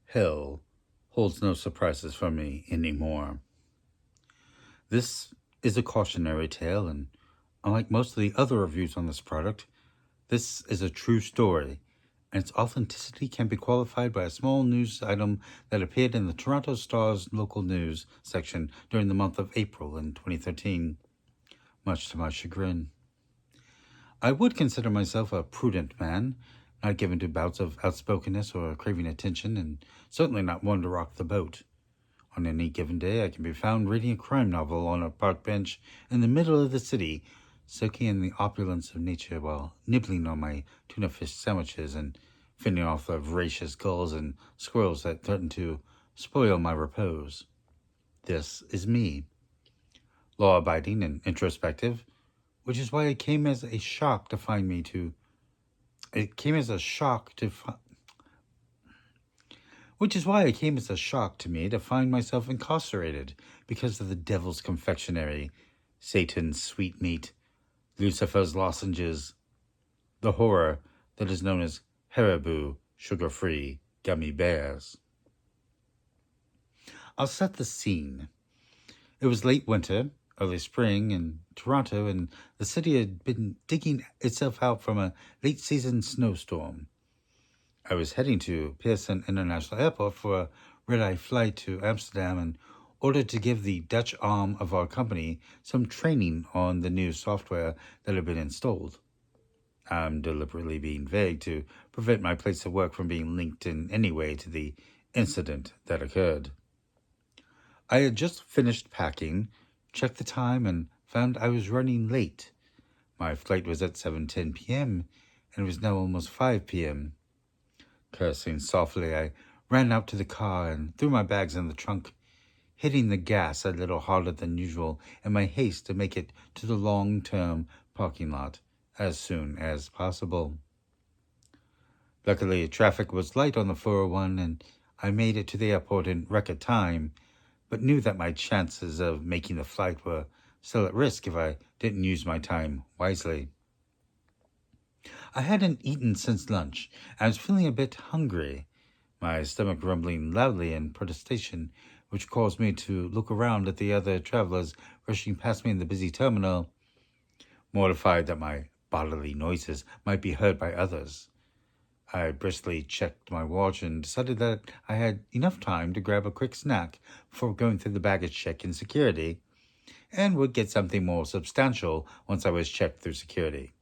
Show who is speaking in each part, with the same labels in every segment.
Speaker 1: Hell holds no surprises for me anymore. This is a cautionary tale, and unlike most of the other reviews on this product, this is a true story, and its authenticity can be qualified by a small news item that appeared in the Toronto Star's local news section during the month of April in 2013, much to my chagrin. I would consider myself a prudent man, not given to bouts of outspokenness or craving attention, and certainly not one to rock the boat. On any given day, I can be found reading a crime novel on a park bench in the middle of the city, soaking in the opulence of nature while nibbling on my tuna fish sandwiches and fending off the voracious gulls and squirrels that threaten to spoil my repose. This is me, law-abiding and introspective, which is why it came as a shock to find me to. It came as a shock to. Which is why it came as a shock to me to find myself incarcerated because of the devil's confectionery, Satan's sweetmeat, Lucifer's lozenges, the horror that is known as Haribo sugar-free gummy bears. I'll set the scene. It was late winter, early spring in Toronto, and the city had been digging itself out from a late-season snowstorm. I was heading to Pearson International Airport for a red-eye flight to Amsterdam in order to give the Dutch arm of our company some training on the new software that had been installed. I'm deliberately being vague to prevent my place of work from being linked in any way to the incident that occurred. I had just finished packing, checked the time, and found I was running late. My flight was at 7:10 p.m., and it was now almost 5 p.m. Cursing softly, I ran out to the car and threw my bags in the trunk, hitting the gas a little harder than usual in my haste to make it to the long-term parking lot as soon as possible. Luckily, traffic was light on the 401, and I made it to the airport in record time, but knew that my chances of making the flight were still at risk if I didn't use my time wisely. I hadn't eaten since lunch. I was feeling a bit hungry, my stomach rumbling loudly in protestation, which caused me to look around at the other travelers rushing past me in the busy terminal, mortified that my bodily noises might be heard by others. I briskly checked my watch and decided that I had enough time to grab a quick snack before going through the baggage check in security, and would get something more substantial once I was checked through security.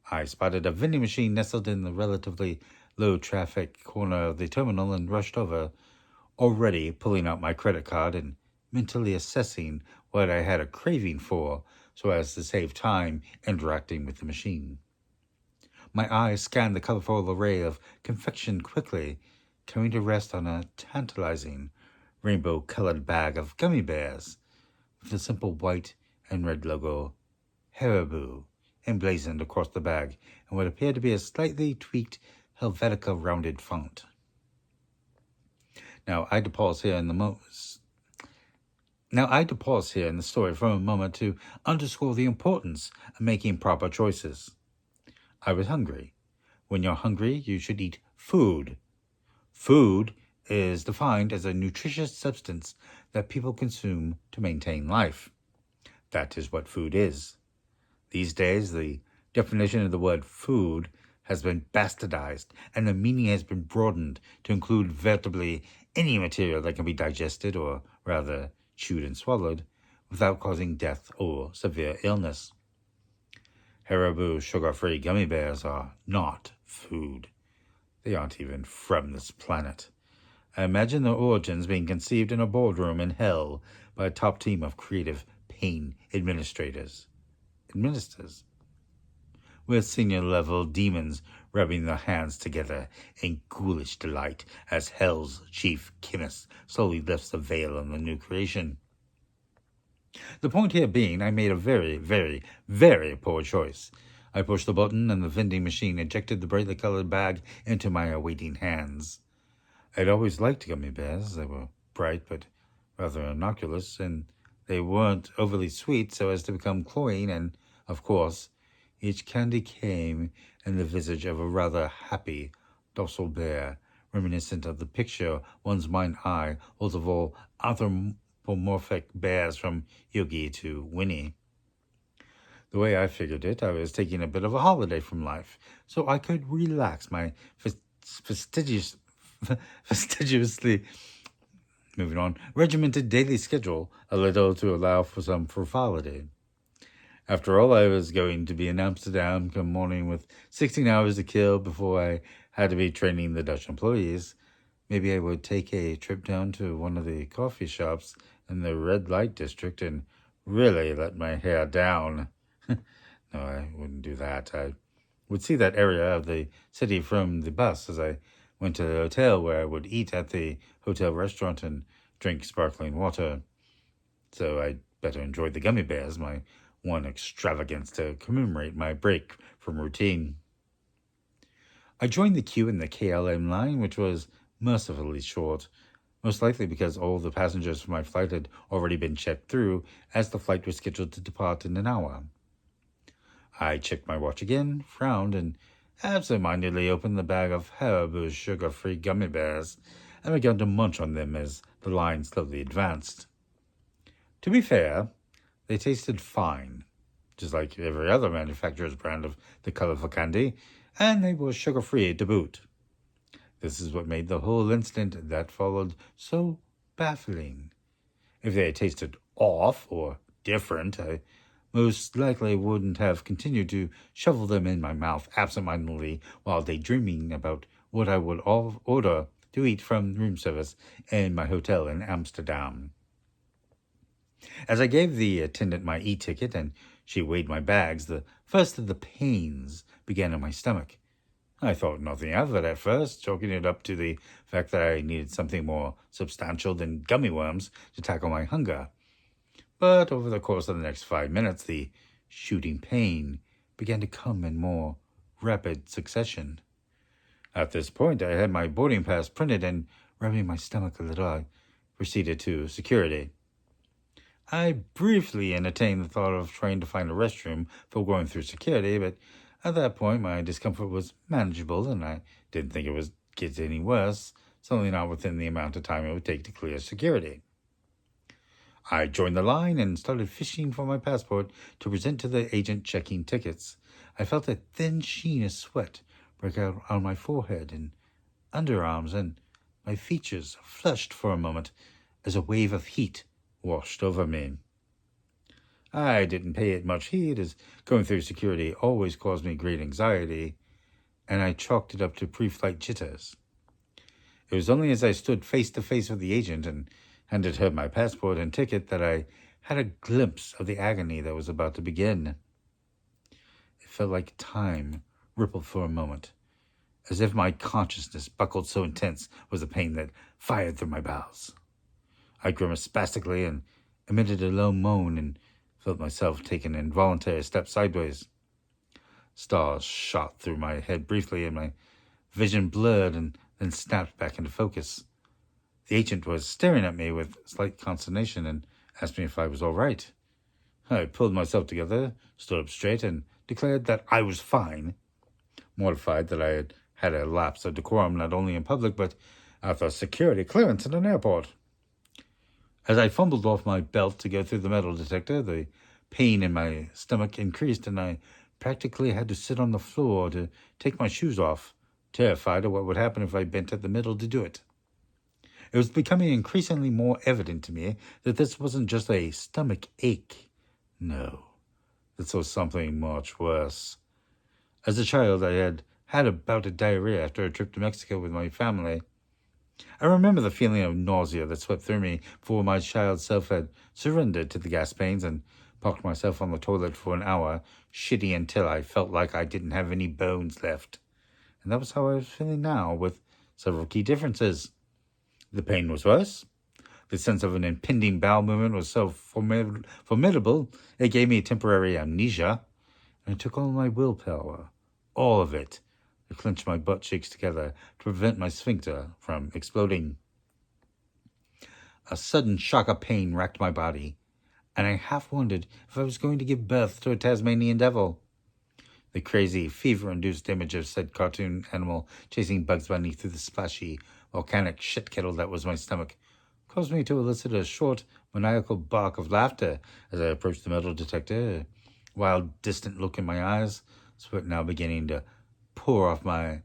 Speaker 1: I spotted a vending machine nestled in the relatively low-traffic corner of the terminal and rushed over, already pulling out my credit card and mentally assessing what I had a craving for so as to save time interacting with the machine. My eyes scanned the colorful array of confection quickly, coming to rest on a tantalizing, rainbow-colored bag of gummy bears with the simple white and red logo, Haribo, emblazoned across the bag in what appeared to be a slightly tweaked Helvetica rounded font. Now, I had to pause here in the story for a moment to underscore the importance of making proper choices. I was hungry. When you're hungry, you should eat food. Food is defined as a nutritious substance that people consume to maintain life. That is what food is. These days, the definition of the word food has been bastardized, and the meaning has been broadened to include virtually any material that can be digested, or rather chewed and swallowed, without causing death or severe illness. Haribo sugar-free gummy bears are not food. They aren't even from this planet. I imagine their origins being conceived in a boardroom in hell by a top team of creative pain administrators, with senior-level demons rubbing their hands together in ghoulish delight as Hell's chief chemist slowly lifts the veil on the new creation. The point here being, I made a very, very, very poor choice. I pushed the button and the vending machine ejected the brightly colored bag into my awaiting hands. I'd always liked gummy bears. They were bright but rather innocuous, and they weren't overly sweet so as to become cloying, and, of course, each candy came in the visage of a rather happy, docile bear, reminiscent of the picture one's mind's eye holds of all anthropomorphic bears from Yogi to Winnie. The way I figured it, I was taking a bit of a holiday from life, so I could relax my fastidiously moving on, regimented daily schedule a little to allow for some frivolity. After all, I was going to be in Amsterdam come morning with 16 hours to kill before I had to be training the Dutch employees. Maybe I would take a trip down to one of the coffee shops in the red light district and really let my hair down. No, I wouldn't do that. I would see that area of the city from the bus as I went to the hotel, where I would eat at the hotel restaurant and drink sparkling water. So I'd better enjoy the gummy bears, my one extravagance to commemorate my break from routine. I joined the queue in the KLM line, which was mercifully short, most likely because all the passengers for my flight had already been checked through, as the flight was scheduled to depart in an hour. I checked my watch again, frowned, and absent-mindedly opened the bag of Haribo sugar-free gummy bears and began to munch on them as the line slowly advanced. To be fair, they tasted fine, just like every other manufacturer's brand of the colorful candy, and they were sugar-free to boot. This is what made the whole incident that followed so baffling. If they had tasted off or different, I most likely wouldn't have continued to shovel them in my mouth absentmindedly while daydreaming about what I would order to eat from room service in my hotel in Amsterdam. As I gave the attendant my e-ticket and she weighed my bags, the first of the pains began in my stomach. I thought nothing of it at first, chalking it up to the fact that I needed something more substantial than gummy worms to tackle my hunger. But over the course of the next 5 minutes, the shooting pain began to come in more rapid succession. At this point, I had my boarding pass printed, and rubbing my stomach a little, I proceeded to security. I briefly entertained the thought of trying to find a restroom before going through security, but at that point my discomfort was manageable, and I didn't think it would get any worse, certainly not within the amount of time it would take to clear security. I joined the line and started fishing for my passport to present to the agent checking tickets. I felt a thin sheen of sweat break out on my forehead and underarms, and my features flushed for a moment as a wave of heat washed over me. I didn't pay it much heed, as going through security always caused me great anxiety, and I chalked it up to pre-flight jitters. It was only as I stood face to face with the agent and handed her my passport and ticket that I had a glimpse of the agony that was about to begin. It felt like time rippled for a moment, as if my consciousness buckled, so intense was the pain that fired through my bowels. I grimaced spastically and emitted a low moan and felt myself take an involuntary step sideways. Stars shot through my head briefly, and my vision blurred and then snapped back into focus. The agent was staring at me with slight consternation and asked me if I was all right. I pulled myself together, stood up straight, and declared that I was fine, mortified that I had had a lapse of decorum not only in public but at the security clearance at an airport. As I fumbled off my belt to go through the metal detector, the pain in my stomach increased, and I practically had to sit on the floor to take my shoes off, terrified of what would happen if I bent at the middle to do it. It was becoming increasingly more evident to me that this wasn't just a stomach ache. No, this was something much worse. As a child, I had had a bout of diarrhea after a trip to Mexico with my family. I remember the feeling of nausea that swept through me before my child self had surrendered to the gas pains and parked myself on the toilet for an hour, shitting until I felt like I didn't have any bones left. And that was how I was feeling now, with several key differences. The pain was worse. The sense of an impending bowel movement was so formidable, it gave me temporary amnesia, and it took all my willpower, all of it, to clench my butt cheeks together to prevent my sphincter from exploding. A sudden shock of pain racked my body, and I half wondered if I was going to give birth to a Tasmanian devil. The crazy, fever-induced image of said cartoon animal chasing Bugs Bunny through the splashy, volcanic shit kettle that was my stomach caused me to elicit a short, maniacal bark of laughter as I approached the metal detector, a wild, distant look in my eyes, sweat now beginning to pour off my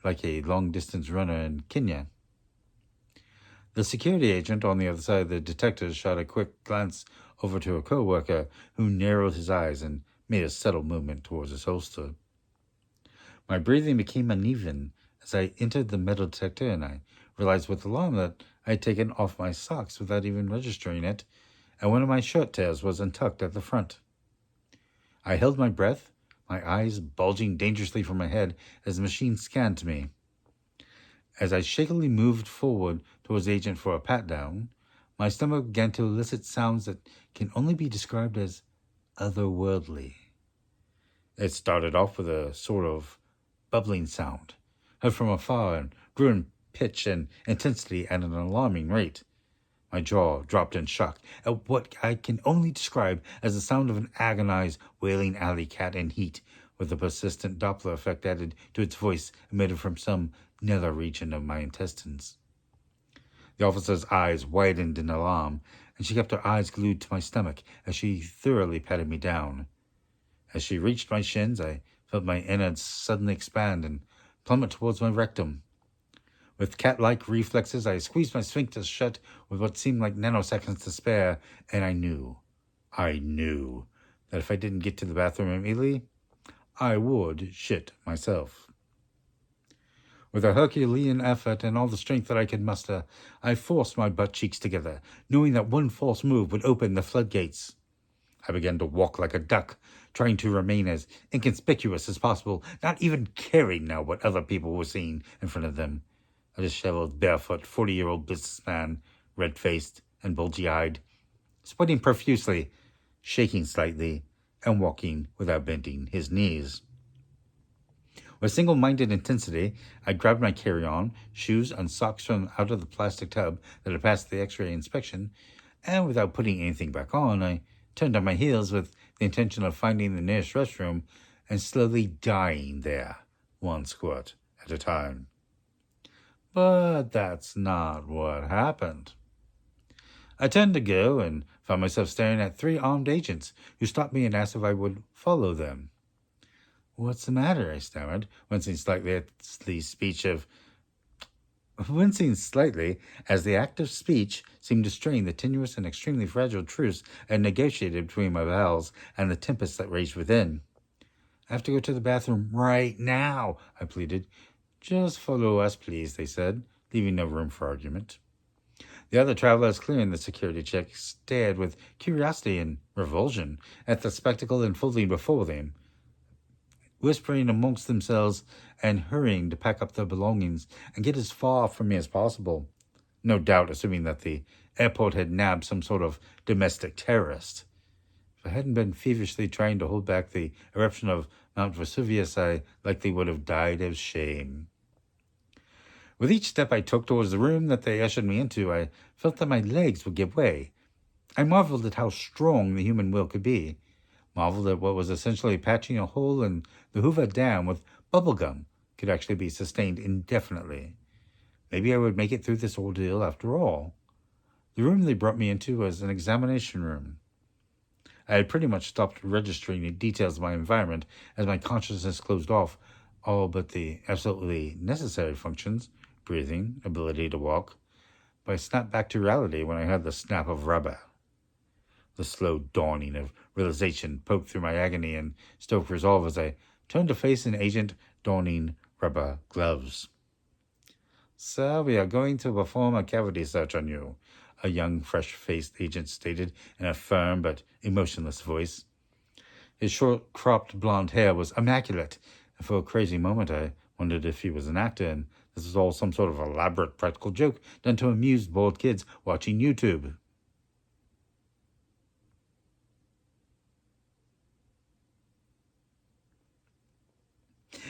Speaker 1: like a long-distance runner in Kenya. The security agent on the other side of the detector shot a quick glance over to a co-worker who narrowed his eyes and made a subtle movement towards his holster. My breathing became uneven as I entered the metal detector, and I realized with alarm that I had taken off my socks without even registering it, and one of my shirt tails was untucked at the front. I held my breath, my eyes bulging dangerously from my head as the machine scanned me. As I shakily moved forward towards the agent for a pat-down, my stomach began to elicit sounds that can only be described as otherworldly. It started off with a sort of bubbling sound, heard from afar and grew in pitch and intensity at an alarming rate. My jaw dropped in shock at what I can only describe as the sound of an agonized, wailing alley cat in heat, with a persistent Doppler effect added to its voice emitted from some nether region of my intestines. The officer's eyes widened in alarm, and she kept her eyes glued to my stomach as she thoroughly patted me down. As she reached my shins, I felt my innards suddenly expand and plummet towards my rectum. With cat-like reflexes, I squeezed my sphincter shut with what seemed like nanoseconds to spare, and I knew that if I didn't get to the bathroom immediately, I would shit myself. With a Herculean effort and all the strength that I could muster, I forced my butt cheeks together, knowing that one false move would open the floodgates. I began to walk like a duck, trying to remain as inconspicuous as possible, not even caring now what other people were seeing in front of them. A disheveled, barefoot, 40-year-old businessman, red-faced and bulgy-eyed, sweating profusely, shaking slightly, and walking without bending his knees. With single-minded intensity, I grabbed my carry-on, shoes, and socks from out of the plastic tub that had passed the X-ray inspection, and without putting anything back on, I turned on my heels with the intention of finding the nearest restroom and slowly dying there, one squirt at a time. But that's not what happened. I turned to go and found myself staring at 3 armed agents who stopped me and asked if I would follow them. "What's the matter?" I stammered, wincing slightly as the act of speech seemed to strain the tenuous and extremely fragile truce I had negotiated between my bowels and the tempest that raged within. "I have to go to the bathroom right now," I pleaded. "Just follow us, please," they said, leaving no room for argument. The other travelers clearing the security check stared with curiosity and revulsion at the spectacle unfolding before them, whispering amongst themselves and hurrying to pack up their belongings and get as far from me as possible, no doubt assuming that the airport had nabbed some sort of domestic terrorist. If I hadn't been feverishly trying to hold back the eruption of Mount Vesuvius, I likely would have died of shame. With each step I took towards the room that they ushered me into, I felt that my legs would give way. I marveled at how strong the human will could be, marveled at what was essentially patching a hole in the Hoover Dam with bubble gum could actually be sustained indefinitely. Maybe I would make it through this ordeal after all. The room they brought me into was an examination room. I had pretty much stopped registering the details of my environment as my consciousness closed off all but the absolutely necessary functions, breathing, ability to walk, but I snapped back to reality when I heard the snap of rubber. The slow dawning of realization poked through my agony and stoked resolve as I turned to face an agent donning rubber gloves. "Sir, we are going to perform a cavity search on you," a young, fresh-faced agent stated in a firm but emotionless voice. His short-cropped blonde hair was immaculate, and for a crazy moment I wondered if he was an actor and this was all some sort of elaborate practical joke done to amuse bored kids watching YouTube.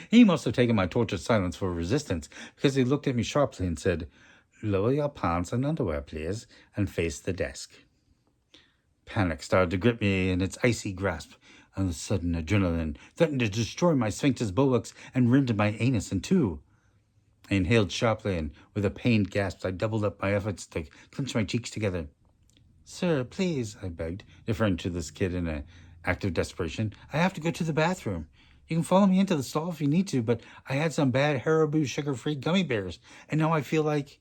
Speaker 1: He must have taken my tortured silence for resistance, because he looked at me sharply and said, "Lower your pants and underwear, please, and face the desk." Panic started to grip me in its icy grasp. and the sudden adrenaline threatened to destroy my sphincter's bulwarks and rend my anus in two. I inhaled sharply, and with a pained gasp, I doubled up my efforts to clench my cheeks together. "Sir, please," I begged, deferring to this kid in an act of desperation. "I have to go to the bathroom. You can follow me into the stall if you need to, but I had some bad Haribo sugar-free gummy bears, and now I feel like..."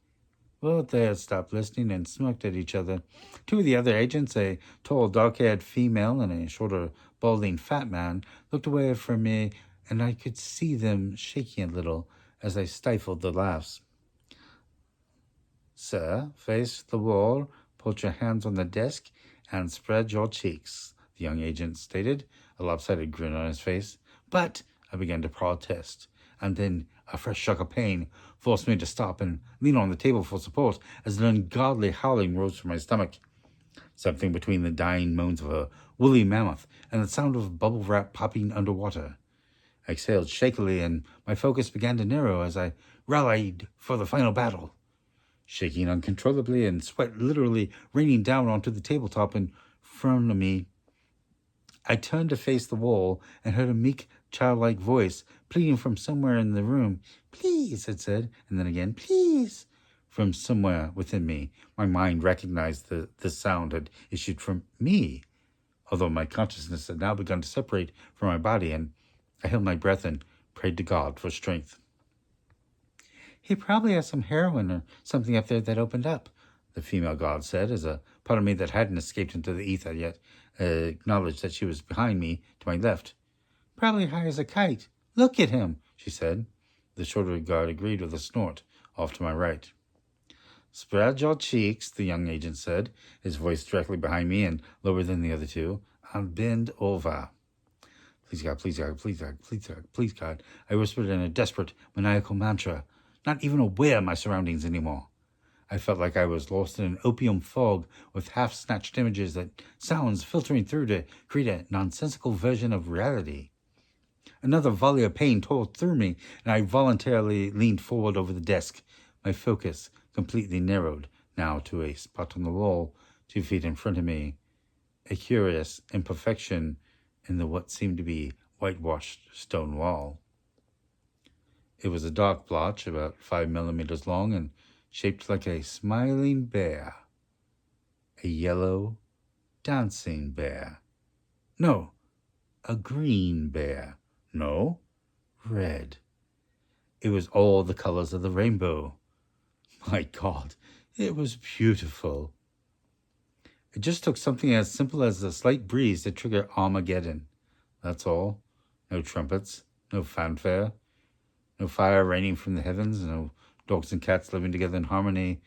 Speaker 1: Well, they had stopped listening and smirked at each other. Two of the other agents, a tall, dark-haired female and a shorter, balding fat man, looked away from me, and I could see them shaking a little as I stifled the laughs. "Sir, face the wall, put your hands on the desk, and spread your cheeks," the young agent stated, a lopsided grin on his face. "But," I began to protest, and then a fresh shock of pain forced me to stop and lean on the table for support as an ungodly howling rose from my stomach. Something between the dying moans of a woolly mammoth and the sound of bubble wrap popping underwater. I exhaled shakily, and my focus began to narrow as I rallied for the final battle. Shaking uncontrollably and sweat literally raining down onto the tabletop in front of me, I turned to face the wall and heard a meek, childlike voice pleading from somewhere in the room. "Please," it said, and then again, "Please," from somewhere within me. My mind recognized that the sound had issued from me, although my consciousness had now begun to separate from my body, and I held my breath and prayed to God for strength. "He probably has some heroin or something up there that opened up," the female god said, as a part of me that hadn't escaped into the ether yet acknowledged that she was behind me to my left. "Probably high as a kite. Look at him," she said. The shorter guard agreed with a snort off to my right. "Spread your cheeks," the young agent said, his voice directly behind me and lower than the other two, "and bend over." "Please God, please God, please God, please God, please God," I whispered in a desperate, maniacal mantra, not even aware of my surroundings anymore. I felt like I was lost in an opium fog with half-snatched images and sounds filtering through to create a nonsensical version of reality. Another volley of pain tore through me, and I voluntarily leaned forward over the desk, my focus completely narrowed now to a spot on the wall 2 feet in front of me, a curious imperfection in the what seemed to be whitewashed stone wall. It was a dark blotch about 5 millimeters long and shaped like a smiling bear. A yellow, dancing bear. No, a green bear. No, red. It was all the colors of the rainbow. My God, it was beautiful. It just took something as simple as a slight breeze to trigger Armageddon. That's all. No trumpets, no fanfare, no fire raining from the heavens, no dogs and cats living together in harmony,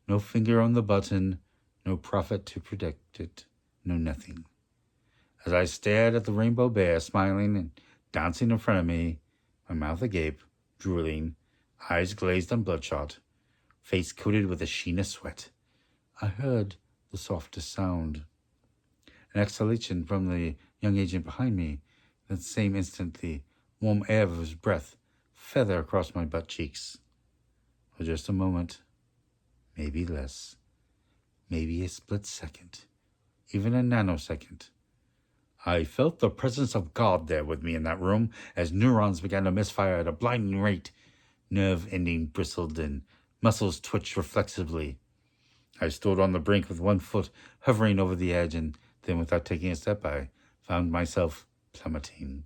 Speaker 1: no finger on the button, no prophet to predict it, no nothing. As I stared at the rainbow bear smiling and dancing in front of me, my mouth agape, drooling, eyes glazed and bloodshot, face coated with a sheen of sweat, I heard the softest sound. An exhalation from the young agent behind me. At the same instant, the warm air of his breath feather across my butt cheeks. For just a moment, maybe less, maybe a split second, even a nanosecond, I felt the presence of God there with me in that room as neurons began to misfire at a blinding rate. Nerve ending bristled and muscles twitched reflexively. I stood on the brink with one foot hovering over the edge, and then without taking a step, I found myself plummeting.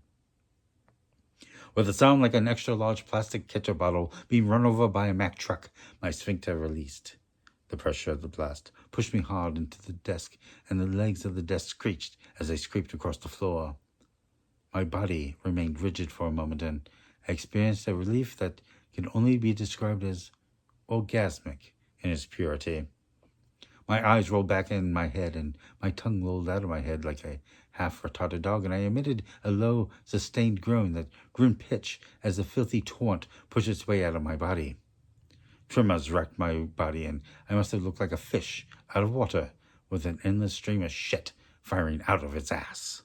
Speaker 1: With a sound like an extra-large plastic ketchup bottle being run over by a Mack truck, my sphincter released. The pressure of the blast pushed me hard into the desk, and the legs of the desk screeched as they scraped across the floor. My body remained rigid for a moment, and I experienced a relief that can only be described as orgasmic in its purity. My eyes rolled back in my head, and my tongue rolled out of my head like a half-retarded dog, and I emitted a low, sustained groan that grew in pitch as the filthy torrent pushed its way out of my body. Tremors racked my body, and I must have looked like a fish out of water with an endless stream of shit firing out of its ass.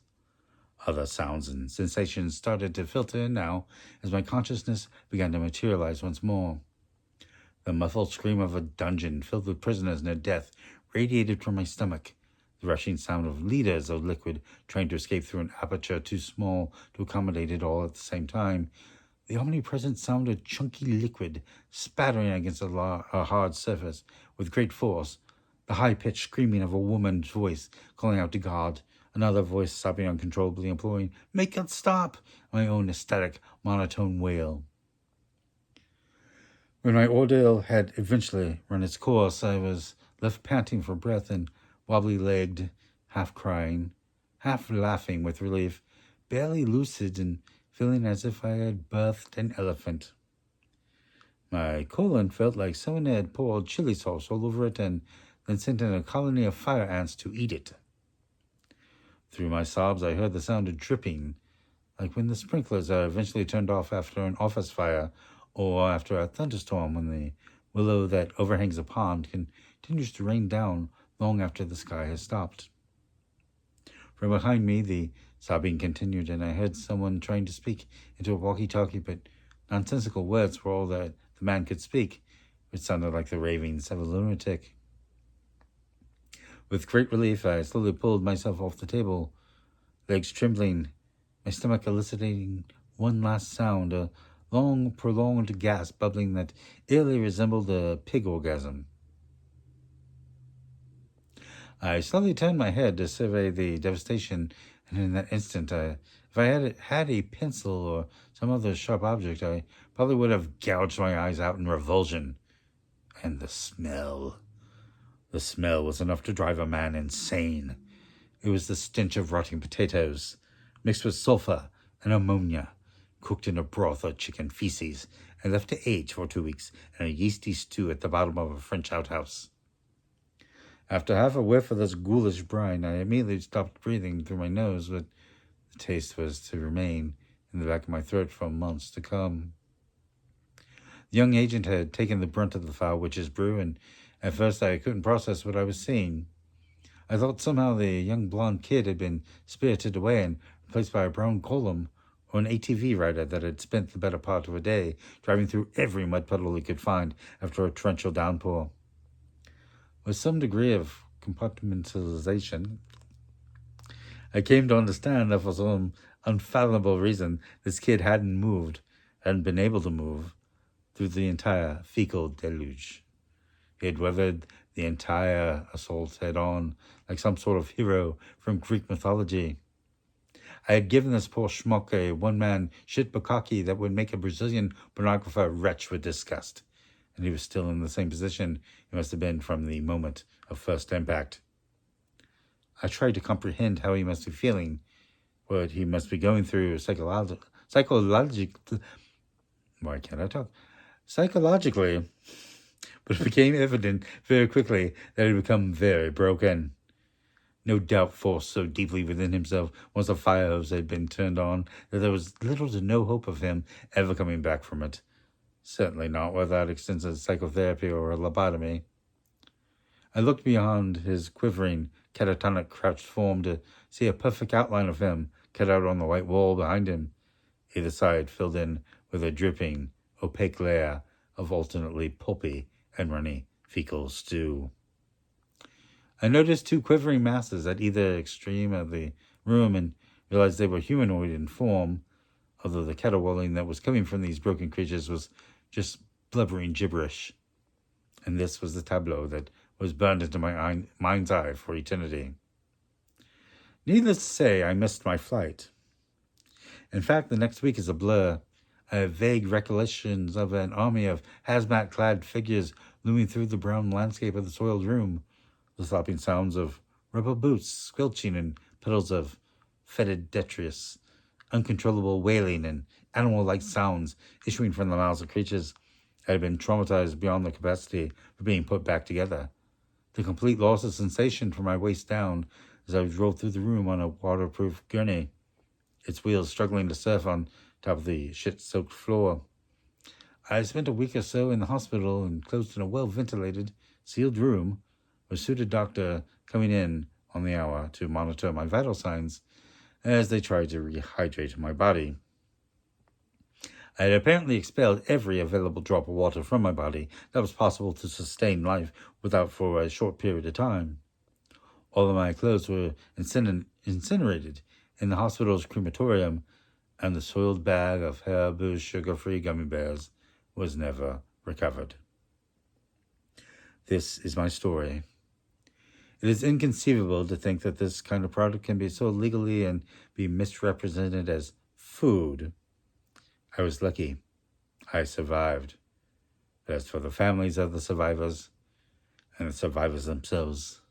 Speaker 1: Other sounds and sensations started to filter in now as my consciousness began to materialize once more. The muffled scream of a dungeon filled with prisoners near death radiated from my stomach. the rushing sound of liters of liquid trying to escape through an aperture too small to accommodate it all at the same time, the omnipresent sound of chunky liquid spattering against a hard surface with great force, the high-pitched screaming of a woman's voice calling out to God, another voice sobbing uncontrollably, imploring, "Make it stop!" my own ecstatic, monotone wail. When my ordeal had eventually run its course, I was left panting for breath and wobbly-legged, half crying, half laughing with relief, barely lucid and feeling as if I had birthed an elephant. My colon felt like someone had poured chili sauce all over it and then sent in a colony of fire ants to eat it. Through my sobs, I heard the sound of dripping, like when the sprinklers are eventually turned off after an office fire or after a thunderstorm when the willow that overhangs a pond continues to rain down long after the sky has stopped. From behind me, the sobbing continued, and I heard someone trying to speak into a walkie-talkie, but nonsensical words were all that the man could speak, which sounded like the ravings of a lunatic. With great relief, I slowly pulled myself off the table, legs trembling, my stomach eliciting one last sound, a long, prolonged gasp bubbling that eerily resembled a pig orgasm. I slowly turned my head to survey the devastation, and in that instant, if I had a pencil or some other sharp object, I probably would have gouged my eyes out in revulsion. And the smell was enough to drive a man insane. It was the stench of rotting potatoes, mixed with sulfur and ammonia, cooked in a broth of chicken feces, and left to age for 2 weeks in a yeasty stew at the bottom of a French outhouse. After half a whiff of this ghoulish brine, I immediately stopped breathing through my nose, but the taste was to remain in the back of my throat for months to come. The young agent had taken the brunt of the foul witch's brew, and at first I couldn't process what I was seeing. I thought somehow the young blonde kid had been spirited away and replaced by a brown golem or an ATV rider that had spent the better part of a day driving through every mud puddle he could find after a torrential downpour. With some degree of compartmentalization, I came to understand that for some unfathomable reason, this kid hadn't been able to move through the entire fecal deluge. He had weathered the entire assault head-on, like some sort of hero from Greek mythology. I had given this poor schmuck a one-man shit bukkake that would make a Brazilian pornographer retch with disgust, and he was still in the same position he must have been from the moment of first impact. I tried to comprehend how he must be feeling, what he must be going through psychologically, but it became evident very quickly that he had become very broken. No doubt forced so deeply within himself once the fire hose had been turned on that there was little to no hope of him ever coming back from it. Certainly not without extensive psychotherapy or a lobotomy. I looked beyond his quivering, catatonic crouched form to see a perfect outline of him cut out on the white wall behind him, either side filled in with a dripping, opaque layer of alternately pulpy and runny fecal stew. I noticed 2 quivering masses at either extreme of the room and realized they were humanoid in form, although the caterwauling that was coming from these broken creatures was just blubbering gibberish. And this was the tableau that was burned into my mind's eye for eternity. Needless to say, I missed my flight. In fact, the next week is a blur. I have vague recollections of an army of hazmat-clad figures looming through the brown landscape of the soiled room, the slopping sounds of rubber boots squelching and puddles of fetid detritus, uncontrollable wailing and animal-like sounds issuing from the mouths of creatures that had been traumatized beyond their capacity for being put back together. The complete loss of sensation from my waist down as I drove through the room on a waterproof gurney, its wheels struggling to surf on top of the shit-soaked floor. I spent a week or so in the hospital enclosed in a well-ventilated, sealed room with a suited doctor coming in on the hour to monitor my vital signs as they tried to rehydrate my body. I had apparently expelled every available drop of water from my body that was possible to sustain life without for a short period of time. All of my clothes were incinerated in the hospital's crematorium, and the soiled bag of Haribo sugar-free gummy bears was never recovered. This is my story. It is inconceivable to think that this kind of product can be sold legally and be misrepresented as food. I was lucky. I survived. But as for the families of the survivors and the survivors themselves,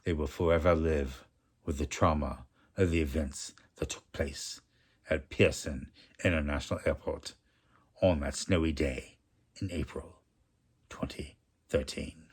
Speaker 1: they will forever live with the trauma of the events that took place at Pearson International Airport on that snowy day in April 2013.